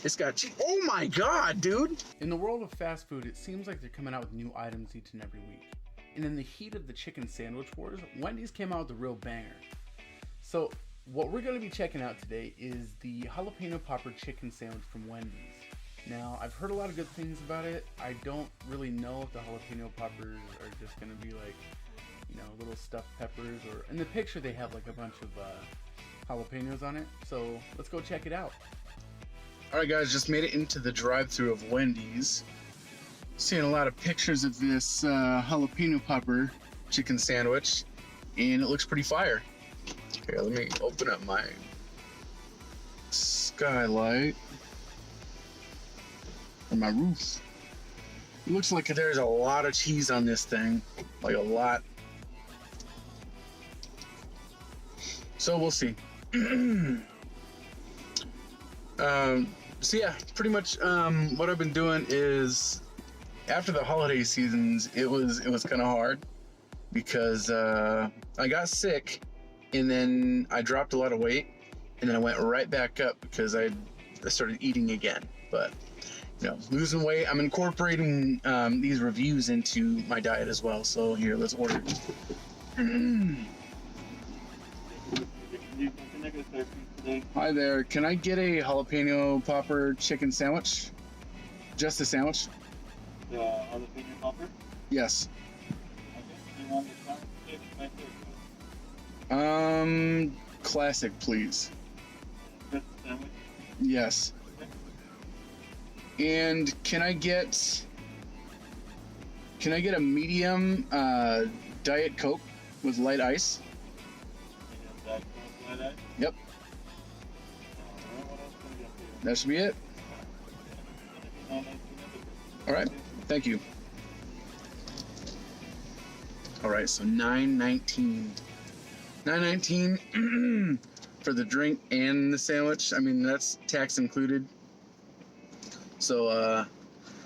It's got cheese. Oh my god, dude! In the world of fast food, it seems like they're coming out with new items each and every week. And in the heat of the chicken sandwich wars, Wendy's came out with a real banger. So, what we're going to be checking out today is the Jalapeno Popper Chicken Sandwich from Wendy's. Now, I've heard a lot of good things about it. I don't really know if the jalapeno poppers are just going to be like, you know, little stuffed peppers, or in the picture they have like a bunch of jalapenos on it. So, let's go check it out. Alright guys, just made it into the drive-thru of Wendy's. Seeing a lot of pictures of this jalapeno popper chicken sandwich, and it looks pretty fire. Here, let me open up my skylight, or my roof. It looks like there's a lot of cheese on this thing, like a lot. So we'll see. So yeah, pretty much what I've been doing is, after the holiday seasons, it was kind of hard because I got sick, and then I dropped a lot of weight, and then I went right back up because I started eating again. But you know, losing weight, I'm incorporating these reviews into my diet as well. So here, let's order. Hi there, can I get a jalapeno popper chicken sandwich? Just a sandwich? The jalapeno popper? Yes. Okay. You want the sandwich? Classic, please. Just a sandwich? Yes. Okay. And can I get a medium Diet Coke with light ice? Diet Coke, light ice? Yep. What else can I get for you? That should be it. All right. Thank you. All right. So $9.19. $9.19 for the drink and the sandwich. I mean, that's tax included. So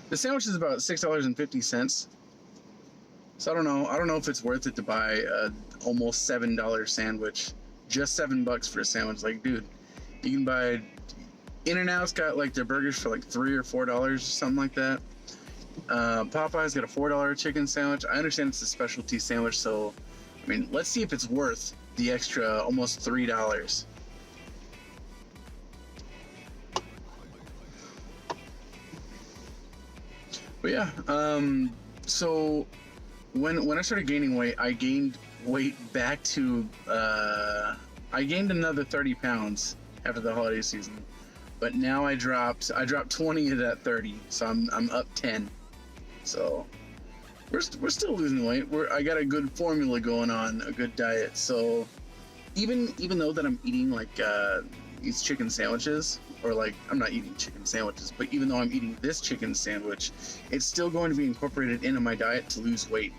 the sandwich is about $6.50. So I don't know if it's worth it to buy a almost $7 sandwich. Just $7 for a sandwich. Like, dude, you can buy. In-N-Out's got like their burgers for like $3 or $4, something like that. Popeye's got a $4 chicken sandwich. I understand it's a specialty sandwich, so I mean, let's see if it's worth the extra almost $3. But yeah, so when I started gaining weight, I gained weight back to I gained another 30 pounds after the holiday season. But now I dropped 20 of that 30, so I'm up 10. So we're still losing weight. I got a good formula going on, a good diet. So even though that I'm eating like these chicken sandwiches, or like I'm not eating chicken sandwiches, but even though I'm eating this chicken sandwich, it's still going to be incorporated into my diet to lose weight.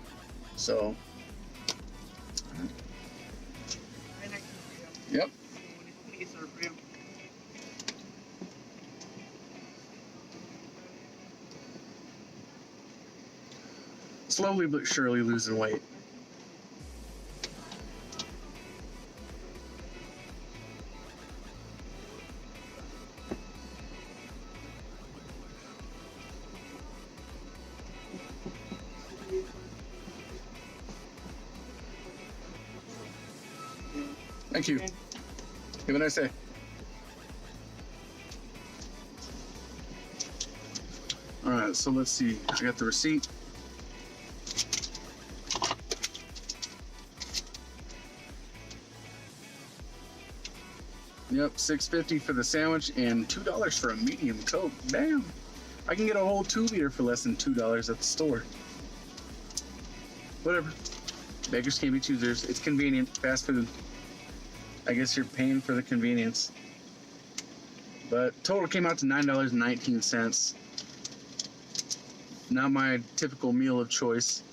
So yep. Slowly but surely losing weight. Thank you. Have a nice day. Alright, so let's see. I got the receipt. Yep, $6.50 for the sandwich and $2 for a medium Coke. Damn. I can get a whole 2-liter for less than $2 at the store. Whatever. Beggars can't be choosers. It's convenient. Fast food. I guess you're paying for the convenience. But total came out to $9.19. Not my typical meal of choice.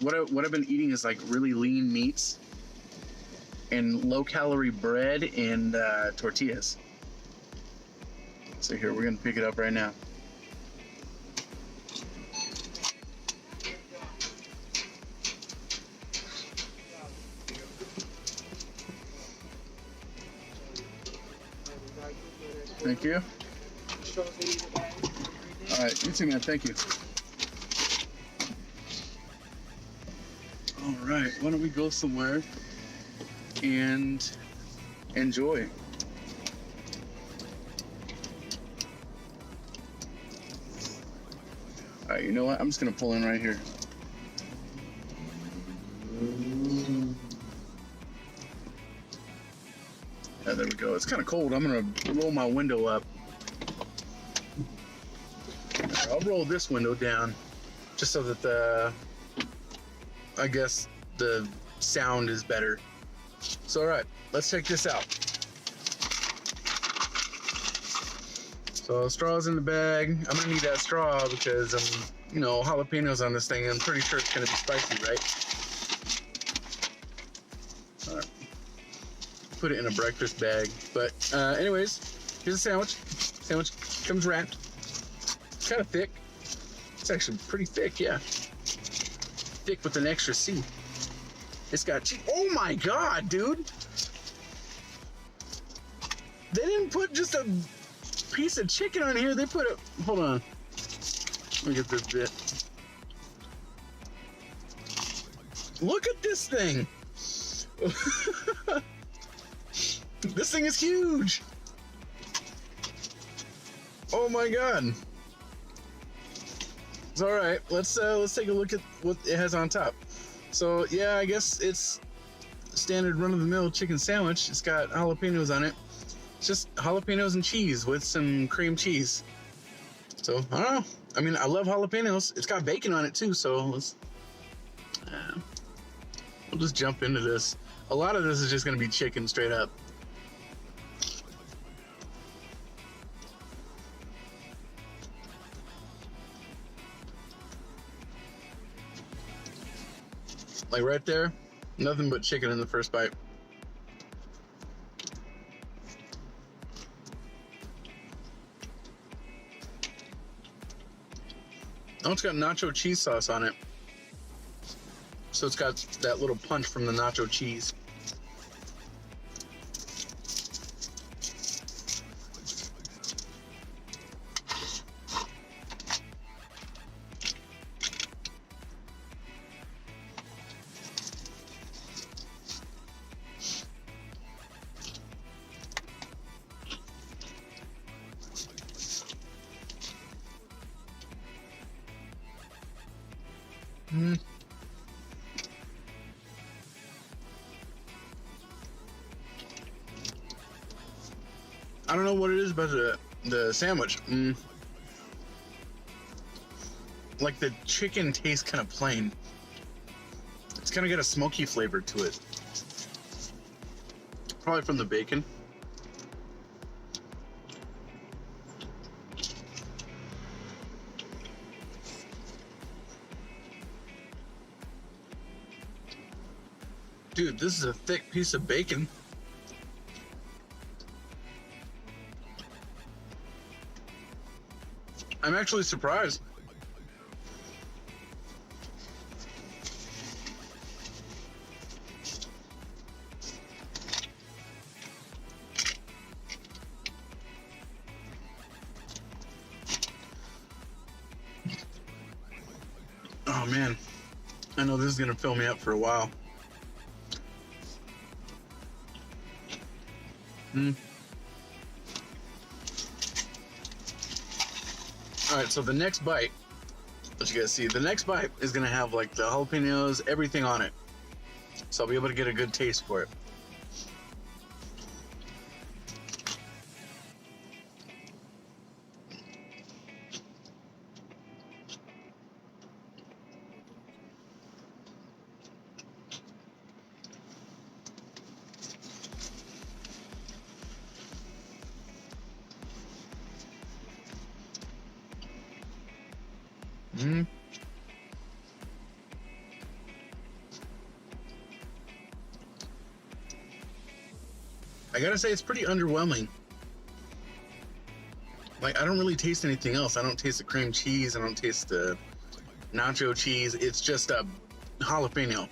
What I've been eating is like really lean meats and low-calorie bread and tortillas. So here, we're gonna pick it up right now. Thank you. straws in the bag. All right, you too, man. Thank you. All right, why don't we go somewhere and enjoy? All right, you know what? I'm just gonna pull in right here. Yeah, there we go. It's kind of cold. I'm gonna roll my window up. I'll roll this window down just so that I guess the sound is better. So, all right, let's check this out. So, straw's in the bag. I'm gonna need that straw because jalapenos on this thing. I'm pretty sure it's gonna be spicy, right? All right. Put it in a breakfast bag. But anyways, here's a sandwich. Sandwich comes wrapped. It's kind of thick. It's actually pretty thick, yeah. Thick with an extra C. It's got cheese. Oh my god, dude! They didn't put just a piece of chicken on here. They put a. Hold on. Let me get this bit. Look at this thing. This thing is huge. Oh my god. It's all right. Let's take a look at what it has on top. So yeah, I guess it's standard run-of-the-mill chicken sandwich. It's got jalapenos on it. It's just jalapenos and cheese with some cream cheese. So I don't know. I mean, I love jalapenos. It's got bacon on it too. So we'll just jump into this. A lot of this is just gonna be chicken straight up. Like right there, nothing but chicken in the first bite. Oh, it's got nacho cheese sauce on it. So it's got that little punch from the nacho cheese. I don't know what it is about the sandwich. Like the chicken tastes kind of plain. It's kind of got a smoky flavor to it. Probably from the bacon. Dude, this is a thick piece of bacon. I'm actually surprised. Oh man, I know this is gonna fill me up for a while. All right, so the next bite, as you guys see, the next bite is gonna have like the jalapenos, everything on it. So I'll be able to get a good taste for it. I gotta say, it's pretty underwhelming. Like, I don't really taste anything else. I don't taste the cream cheese. I don't taste the nacho cheese. It's just a jalapeno.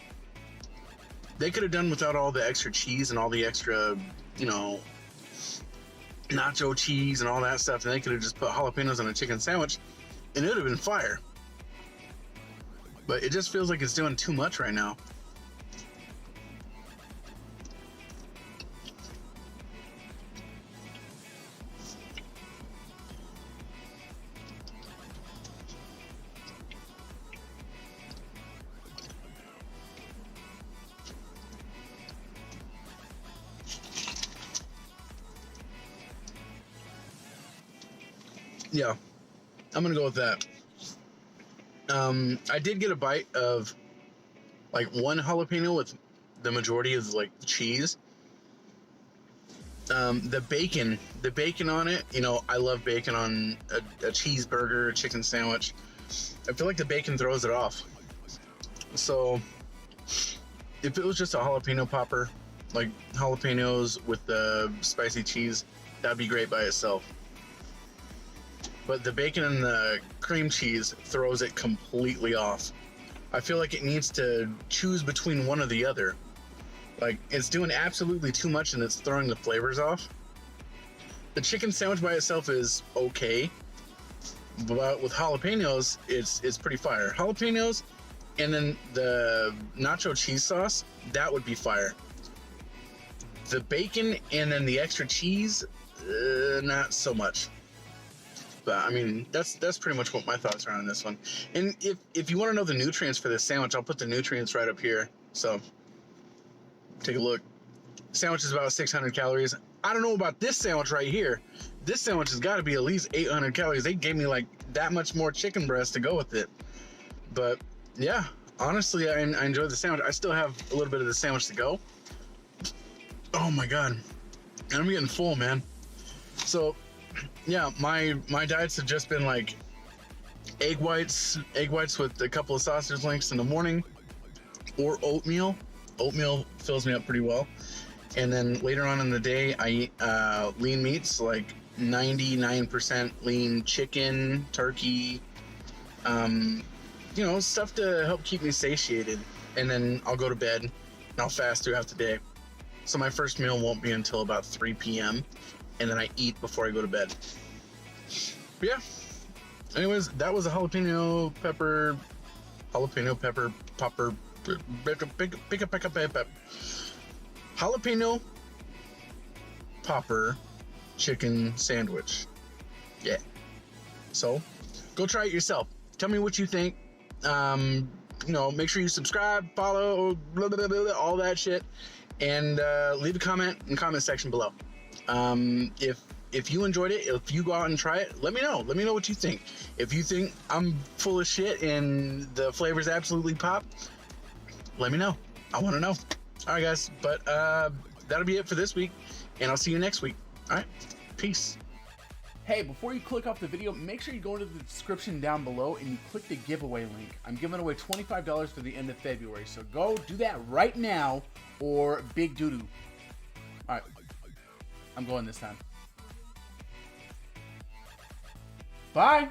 They could have done without all the extra cheese and all the extra, nacho cheese and all that stuff, and they could have just put jalapenos on a chicken sandwich, and it would have been fire. But it just feels like it's doing too much right now. Yeah, I'm gonna go with that. I did get a bite of like one jalapeno with the majority of like cheese. The bacon on it, you know, I love bacon on a cheeseburger, a chicken sandwich. I feel like the bacon throws it off. So if it was just a jalapeno popper, like jalapenos with the spicy cheese, that'd be great by itself. But the bacon and the cream cheese throws it completely off. I feel like it needs to choose between one or the other. Like, it's doing absolutely too much and it's throwing the flavors off. The chicken sandwich by itself is okay, but with jalapenos, it's pretty fire. Jalapenos and then the nacho cheese sauce, that would be fire. The bacon and then the extra cheese, not so much. But I mean, that's pretty much what my thoughts are on this one. And if you want to know the nutrients for this sandwich, I'll put the nutrients right up here. So take a look. Sandwich is about 600 calories. I don't know about this sandwich right here. This sandwich has got to be at least 800 calories. They gave me like that much more chicken breast to go with it. But yeah, honestly, I enjoyed the sandwich. I still have a little bit of the sandwich to go. Oh my God. And I'm getting full, man. So yeah, my diets have just been like egg whites with a couple of sausage links in the morning, or oatmeal. Oatmeal fills me up pretty well. And then later on in the day, I eat lean meats, like 99% lean chicken, turkey, you know, stuff to help keep me satiated. And then I'll go to bed and I'll fast throughout the day. So my first meal won't be until about 3 p.m. And then I eat before I go to bed. But yeah. Anyways, that was a jalapeno pepper popper. Jalapeno popper chicken sandwich. Yeah. So, go try it yourself. Tell me what you think. You know, make sure you subscribe, follow, blah, blah, blah, blah, all that shit. And leave a comment in the comment section below. If you enjoyed it, if you go out and try it, let me know. Let me know what you think. If you think I'm full of shit and the flavors absolutely pop, let me know. I want to know. All right, guys. But that'll be it for this week, and I'll see you next week. All right. Peace. Hey, before you click off the video, make sure you go into the description down below and you click the giveaway link. I'm giving away $25 for the end of February, so go do that right now or big doo-doo. All right. I'm going this time. Bye.